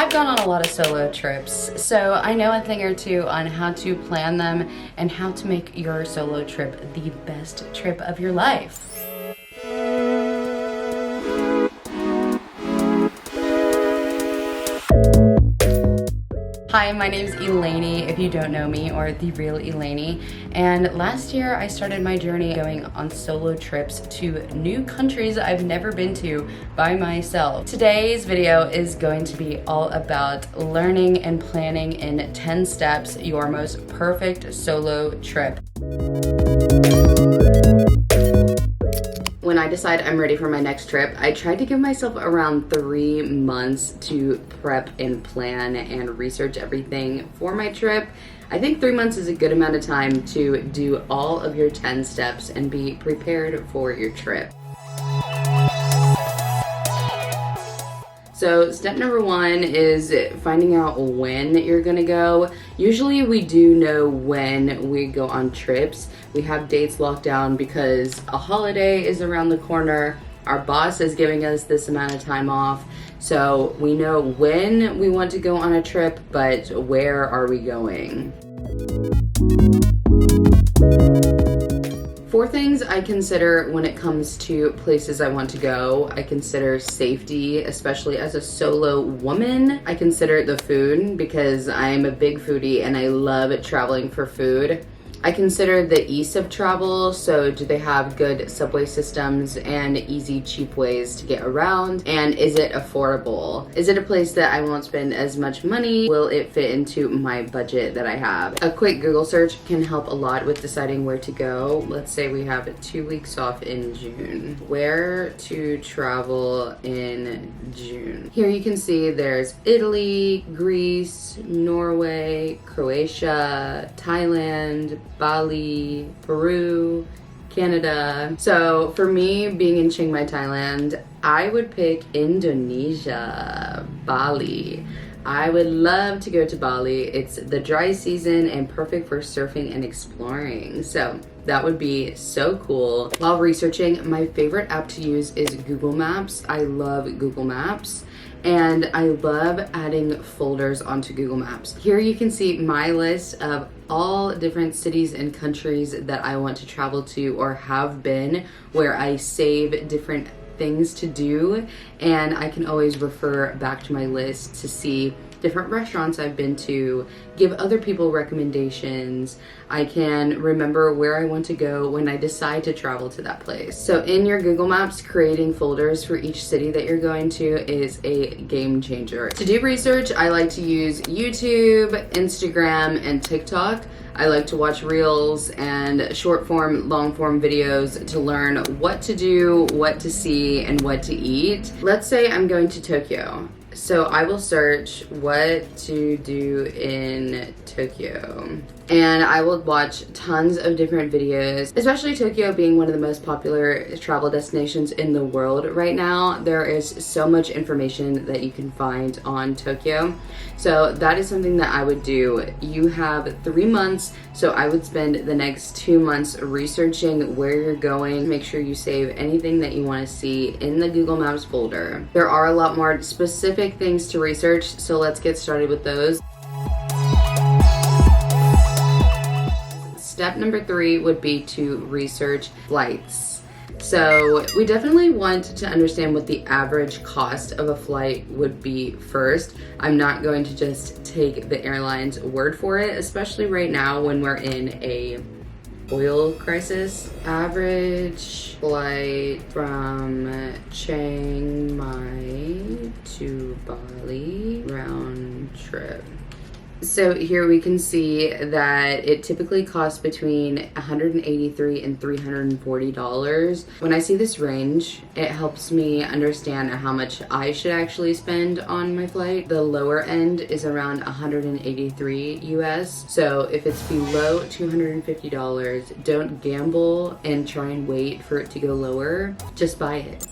I've gone on a lot of solo trips, so I know a thing or two on how to plan them and how to make your solo trip the best trip of your life. Hi, my name is Elaini, if you don't know me, or the Real Elaini. And last year I started my journey going on solo trips to new countries I've never been to by myself. Today's video is going to be all about learning and planning in 10 steps your most perfect solo trip. When I decide I'm ready for my next trip, I try to give myself around 3 months to prep and plan and research everything for my trip. I think 3 months is a good amount of time to do all of your 10 steps and be prepared for your trip. So step number 1 is finding out when you're gonna go. Usually we do know when we go on trips. We have dates locked down because a holiday is around the corner. Our boss is giving us this amount of time off. So we know when we want to go on a trip, but where are we going? 4 things I consider when it comes to places I want to go. I consider safety, especially as a solo woman. I consider the food because I'm a big foodie and I love traveling for food. I consider the ease of travel, so do they have good subway systems and easy, cheap ways to get around? And is it affordable? Is it a place that I won't spend as much money? Will it fit into my budget that I have? A quick Google search can help a lot with deciding where to go. Let's say we have 2 weeks off in June. Where to travel in June? Here you can see there's Italy, Greece, Norway, Croatia, Thailand, Bali, Peru, Canada. So for me, being in Chiang Mai, Thailand, I would pick Indonesia, Bali. I would love to go to Bali. It's the dry season and perfect for surfing and exploring. So that would be so cool. While researching, my favorite app to use is Google Maps. I love Google Maps. And I love adding folders onto Google Maps. Here you can see my list of all different cities and countries that I want to travel to or have been, where I save different things to do, and I can always refer back to my list to see different restaurants I've been to, give other people recommendations. I can remember where I want to go when I decide to travel to that place. So in your Google Maps, creating folders for each city that you're going to is a game changer. To do research, I like to use YouTube, Instagram, and TikTok. I like to watch reels and short form, long form videos to learn what to do, what to see, and what to eat. Let's say I'm going to Tokyo. So I will search what to do in Tokyo. And I will watch tons of different videos, especially Tokyo being one of the most popular travel destinations in the world right now. There is so much information that you can find on Tokyo. So that is something that I would do. You have 3 months, so I would spend the next 2 months researching where you're going. Make sure you save anything that you want to see in the Google Maps folder. There are a lot more specific things to research, so let's get started with those. Step number 3 would be to research flights. So we definitely want to understand what the average cost of a flight would be first. I'm not going to just take the airline's word for it, especially right now when we're in a oil crisis. Average flight from Chiang Mai to Bali round trip. So here we can see that it typically costs between $183 and $340. When I see this range, it helps me understand how much I should actually spend on my flight. The lower end is around $183 US. So if it's below $250, don't gamble and try and wait for it to go lower. Just buy it.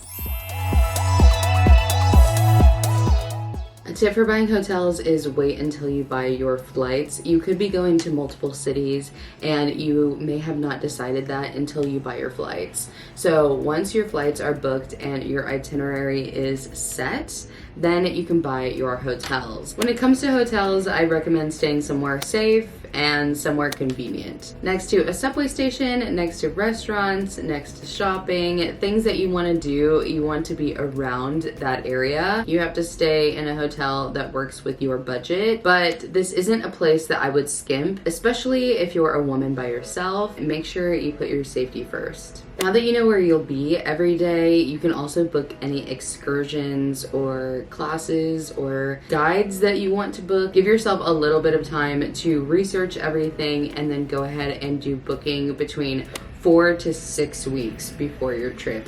A tip for buying hotels is wait until you buy your flights. You could be going to multiple cities and you may have not decided that until you buy your flights. So once your flights are booked and your itinerary is set, then you can buy your hotels. When it comes to hotels, I recommend staying somewhere safe and somewhere convenient. Next to a subway station, next to restaurants, next to shopping, things that you want to do, you want to be around that area. You have to stay in a hotel that works with your budget, but this isn't a place that I would skimp, especially if you're a woman by yourself. Make sure you put your safety first. Now that you know where you'll be every day, you can also book any excursions or classes or guides that you want to book. Give yourself a little bit of time to research everything and then go ahead and do booking between 4 to 6 weeks before your trip.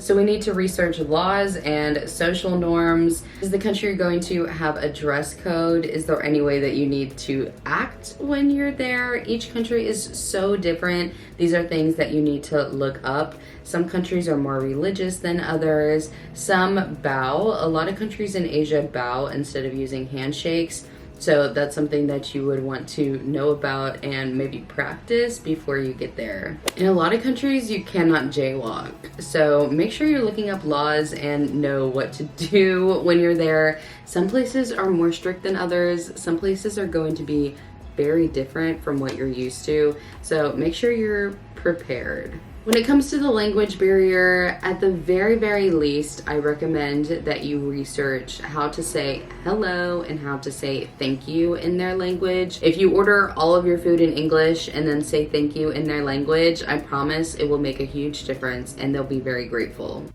So we need to research laws and social norms. Is the country you're going to have a dress code? Is there any way that you need to act when you're there? Each country is so different. These are things that you need to look up. Some countries are more religious than others. Some bow. A lot of countries in Asia bow instead of using handshakes. So that's something that you would want to know about and maybe practice before you get there. In a lot of countries, you cannot jaywalk. So make sure you're looking up laws and know what to do when you're there. Some places are more strict than others. Some places are going to be very different from what you're used to. So make sure you're prepared. When it comes to the language barrier, at the very, very least, I recommend that you research how to say hello and how to say thank you in their language. If you order all of your food in English and then say thank you in their language, I promise it will make a huge difference and they'll be very grateful.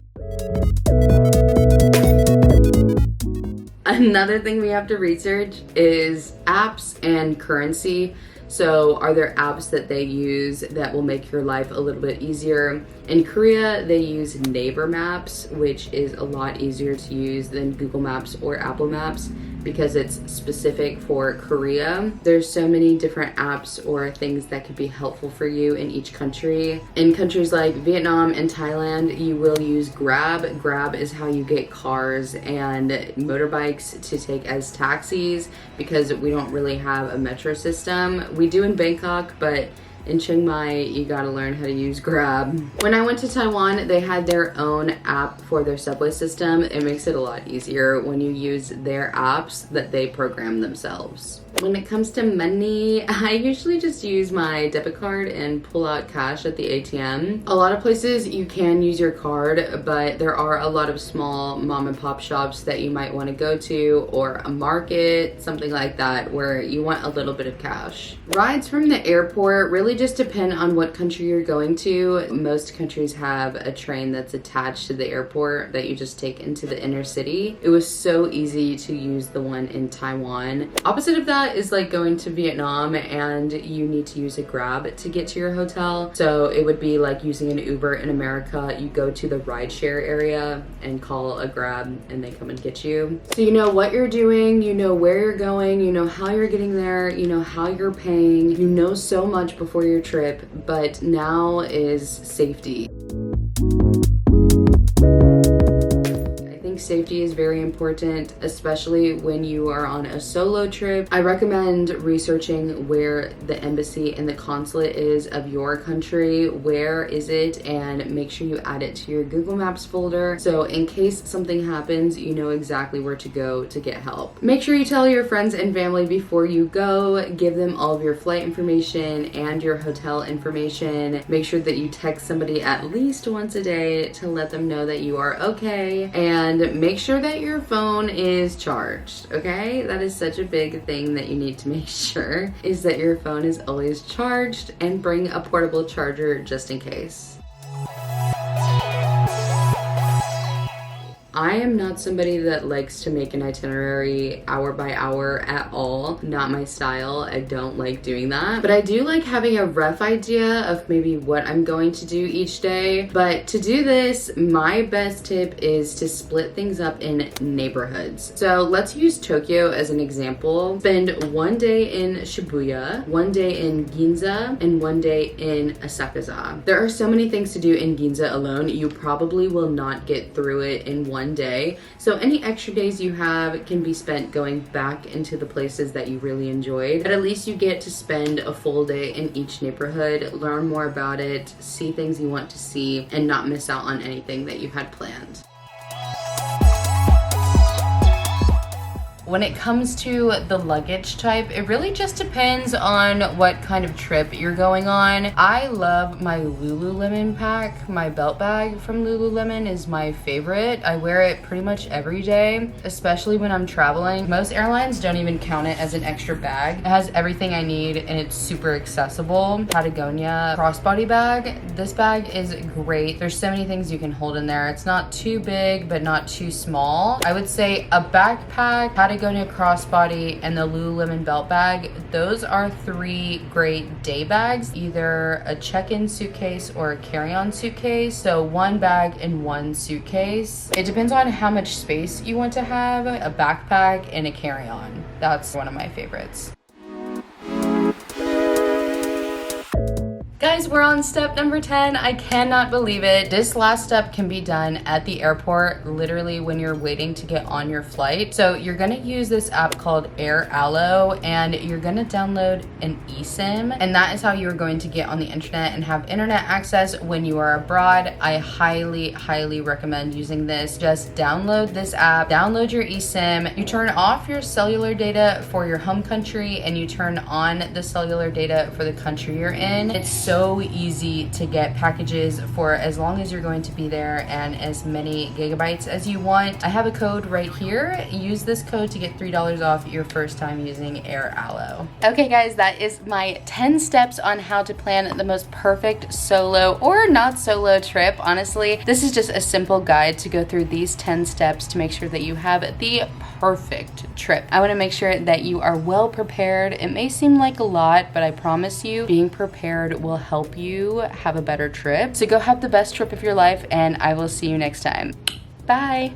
Another thing we have to research is apps and currency. So are there apps that they use that will make your life a little bit easier? In Korea, they use Neighbor Maps, which is a lot easier to use than Google Maps or Apple Maps because it's specific for Korea. There's so many different apps or things that could be helpful for you in each country. In countries like Vietnam and Thailand, you will use Grab. Grab is how you get cars and motorbikes to take as taxis because we don't really have a metro system. We do in Bangkok, but in Chiang Mai, you gotta learn how to use Grab. When I went to Taiwan, they had their own app for their subway system. It makes it a lot easier when you use their apps that they program themselves. When it comes to money, I usually just use my debit card and pull out cash at the ATM. A lot of places you can use your card, but there are a lot of small mom and pop shops that you might want to go to, or a market, something like that, where you want a little bit of cash. Rides from the airport really just depend on what country you're going to. Most countries have a train that's attached to the airport that you just take into the inner city. It was so easy to use the one in Taiwan. Opposite of that is like going to Vietnam and you need to use a Grab to get to your hotel. So it would be like using an Uber in America. You go to the rideshare area and call a Grab and they come and get you. So you know what you're doing, you know where you're going, you know how you're getting there, you know how you're paying, you know so much before your trip, but now is safety. Safety is very important, especially when you are on a solo trip. I recommend researching where the embassy and the consulate is of your country. Where is it? And make sure you add it to your Google Maps folder. So in case something happens, you know exactly where to go to get help. Make sure you tell your friends and family before you go. Give them all of your flight information and your hotel information. Make sure that you text somebody at least once a day to let them know that you are okay. And make sure that your phone is charged, okay? That is such a big thing that you need to make sure, is that your phone is always charged, and bring a portable charger just in case. I am not somebody that likes to make an itinerary hour by hour at all. Not my style. I don't like doing that. But I do like having a rough idea of maybe what I'm going to do each day. But to do this, my best tip is to split things up in neighborhoods. So let's use Tokyo as an example. Spend one day in Shibuya, one day in Ginza, and one day in Asakusa. There are so many things to do in Ginza alone. You probably will not get through it in one 1 day. So any extra days you have can be spent going back into the places that you really enjoyed. But at least you get to spend a full day in each neighborhood, learn more about it, see things you want to see, and not miss out on anything that you had planned. When it comes to the luggage type, it really just depends on what kind of trip you're going on. I love my Lululemon pack. My belt bag from Lululemon is my favorite. I wear it pretty much every day, especially when I'm traveling. Most airlines don't even count it as an extra bag. It has everything I need and it's super accessible. Patagonia crossbody bag. This bag is great. There's so many things you can hold in there. It's not too big, but not too small. I would say a backpack, Patagonia crossbody, and the Lululemon belt bag. Those are 3 great day bags, either a check-in suitcase or a carry-on suitcase. So 1 bag in 1 suitcase. It depends on how much space you want to have. A backpack and a carry-on. That's one of my favorites. Guys, we're on step number 10. I cannot believe it. This last step can be done at the airport, literally when you're waiting to get on your flight. So you're gonna use this app called Air Alo, and you're gonna download an eSIM, and that is how you are going to get on the internet and have internet access when you are abroad. I highly, highly recommend using this. Just download this app, download your eSIM, you turn off your cellular data for your home country, and you turn on the cellular data for the country you're in. It's so easy to get packages for as long as you're going to be there and as many gigabytes as you want. I have a code right here. Use this code to get $3 off your first time using Air Alo. Okay guys, that is my 10 steps on how to plan the most perfect solo or not solo trip. Honestly, this is just a simple guide to go through these 10 steps to make sure that you have the perfect trip. I want to make sure that you are well prepared. It may seem like a lot, but I promise you being prepared will help you have a better trip. So go have the best trip of your life, and I will see you next time. Bye.